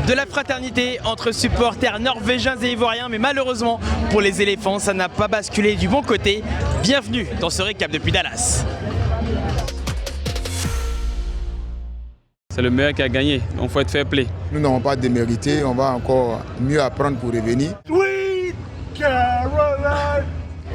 De la fraternité entre supporters norvégiens et ivoiriens, mais malheureusement pour les éléphants, ça n'a pas basculé du bon côté. Bienvenue dans ce récap depuis Dallas. C'est le meilleur qui a gagné, donc il faut être fair play. Nous n'avons pas démérité, on va encore mieux apprendre pour revenir. Sweet Caroline.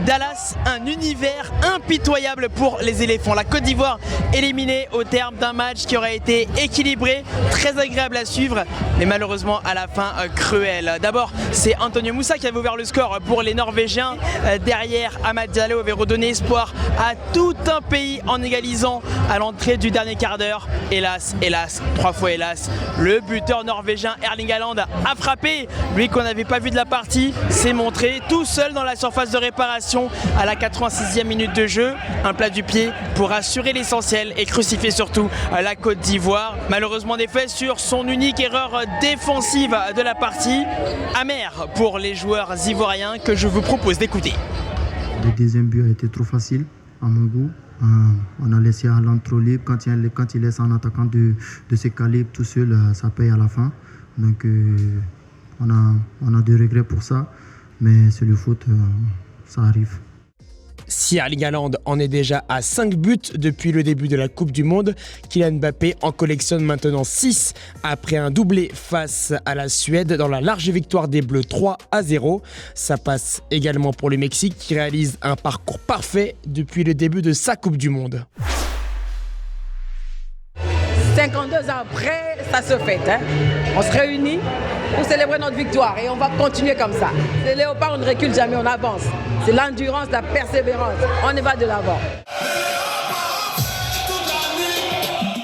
Dallas, un univers impitoyable pour les éléphants. La Côte d'Ivoire éliminée au terme d'un match qui aurait été équilibré, très agréable à suivre, mais malheureusement à la fin cruel. D'abord, c'est Antonio Moussa qui avait ouvert le score pour les Norvégiens. Derrière, Amad Diallo avait redonné espoir à tout un pays en égalisant à l'entrée du dernier quart d'heure. Hélas, hélas, 3 fois hélas, le buteur norvégien Erling Haaland a frappé. Lui qu'on n'avait pas vu de la partie s'est montré tout seul dans la surface de réparation à la 86e minute de jeu. Un plat du pied pour assurer l'essentiel et crucifier surtout la Côte d'Ivoire. Malheureusement défait sur son unique erreur défensive de la partie. Amer pour les joueurs ivoiriens que je vous propose d'écouter. Le deuxième but a été trop facile à mon goût. On a laissé Haaland trop libre. Quand il laisse un attaquant de ce calibre tout seul, ça paye à la fin. Donc on a des regrets pour ça, mais c'est le foot, ça arrive. Si Erling Haaland en est déjà à 5 buts depuis le début de la Coupe du Monde, Kylian Mbappé en collectionne maintenant 6 après un doublé face à la Suède dans la large victoire des Bleus 3-0. Ça passe également pour le Mexique qui réalise un parcours parfait depuis le début de sa Coupe du Monde. 52 ans après, ça se fête. On se réunit pour célébrer notre victoire et on va continuer comme ça. Les léopards, on ne recule jamais, on avance. C'est l'endurance, la persévérance. On y va de l'avant.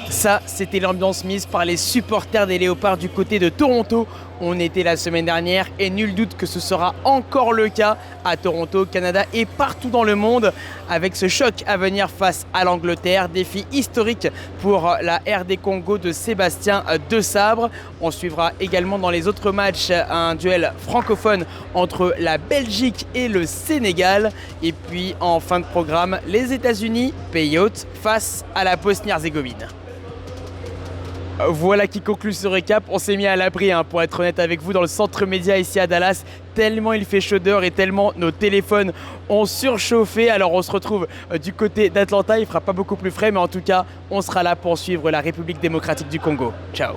Ça, c'était l'ambiance mise par les supporters des Léopards du côté de Toronto. On était la semaine dernière et nul doute que ce sera encore le cas à Toronto, Canada et partout dans le monde avec ce choc à venir face à l'Angleterre. Défi historique pour la RD Congo de Sébastien Desabre. On suivra également dans les autres matchs un duel francophone entre la Belgique et le Sénégal. Et puis en fin de programme, les États-Unis, pays hôte, face à la Bosnie-Herzégovine. Voilà qui conclut ce récap. On s'est mis à l'abri, pour être honnête avec vous, dans le centre média ici à Dallas. Tellement il fait chaud dehors et tellement nos téléphones ont surchauffé. Alors on se retrouve du côté d'Atlanta. Il fera pas beaucoup plus frais, mais en tout cas, on sera là pour suivre la République démocratique du Congo. Ciao.